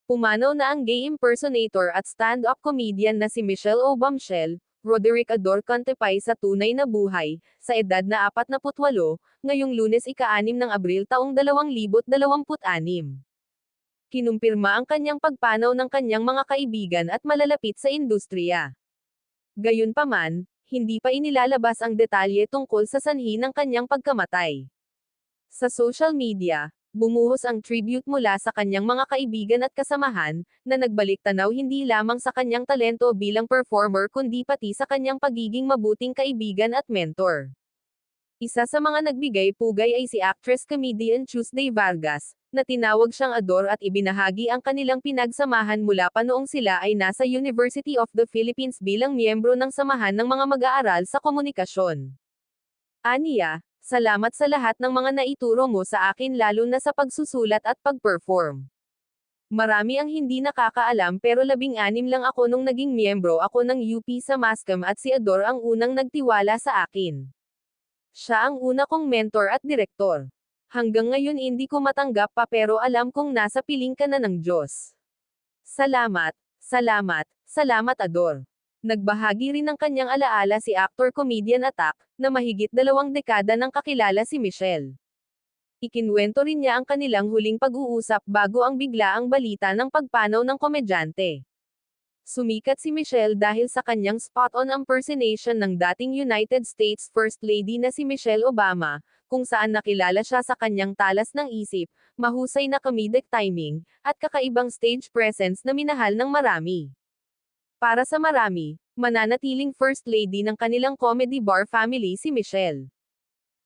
Pumanaw na ang gay impersonator at stand-up comedian na si Michelle O. Bombshell, Roderick Ador Contepay sa tunay na buhay, sa edad na 48, ngayong Lunes ika-6 ng Abril taong 2026. Kinumpirma ang kanyang pagpanaw ng kanyang mga kaibigan at malalapit sa industriya. Gayunpaman, hindi pa inilalabas ang detalye tungkol sa sanhi ng kanyang pagkamatay. Sa social media, bumuhos ang tribute mula sa kanyang mga kaibigan at kasamahan, na nagbalik tanaw hindi lamang sa kanyang talento bilang performer kundi pati sa kanyang pagiging mabuting kaibigan at mentor. Isa sa mga nagbigay pugay ay si actress-comedian Tuesday Vargas, na tinawag siyang Ador at ibinahagi ang kanilang pinagsamahan mula pa noong sila ay nasa University of the Philippines bilang miyembro ng Samahan ng mga Mag-aaral sa Komunikasyon. Aniya, salamat sa lahat ng mga naituro mo sa akin lalo na sa pagsusulat at pag-perform. Marami ang hindi nakakaalam pero 16 lang ako nung naging miyembro ako ng UP sa Mascom at si Ador ang unang nagtiwala sa akin. Siya ang una kong mentor at direktor. Hanggang ngayon hindi ko matanggap pa pero alam kong nasa piling ka na ng Diyos. Salamat, salamat, salamat Ador. Nagbahagi rin ng kanyang alaala si actor-comedian Atak, na mahigit 2 dekada nang kakilala si Michelle. Ikinwento rin niya ang kanilang huling pag-uusap bago ang biglaang balita ng pagpanaw ng komedyante. Sumikat si Michelle dahil sa kanyang spot-on impersonation ng dating United States First Lady na si Michelle Obama, kung saan nakilala siya sa kanyang talas ng isip, mahusay na comedic timing, at kakaibang stage presence na minahal ng marami. Para sa marami, mananatiling First Lady ng kanilang comedy bar family si Michelle.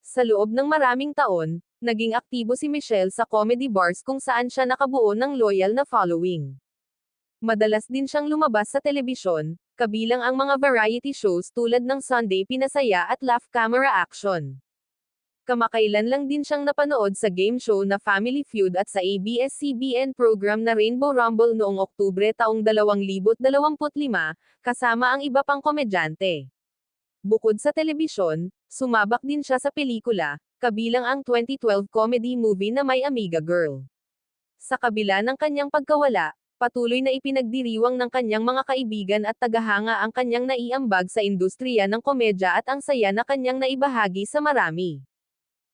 Sa loob ng maraming taon, naging aktibo si Michelle sa comedy bars kung saan siya nakabuo ng loyal na following. Madalas din siyang lumabas sa telebisyon, kabilang ang mga variety shows tulad ng Sunday Pinasaya at Laugh Camera Action. Kamakailan lang din siyang napanood sa game show na Family Feud at sa ABS-CBN program na Rainbow Rumble noong Oktubre taong 2025, kasama ang iba pang komedyante. Bukod sa telebisyon, sumabak din siya sa pelikula, kabilang ang 2012 comedy movie na My Amiga Girl. Sa kabila ng kanyang pagkawala, patuloy na ipinagdiriwang ng kanyang mga kaibigan at tagahanga ang kanyang naiambag sa industriya ng komedya at ang saya na kanyang naibahagi sa marami.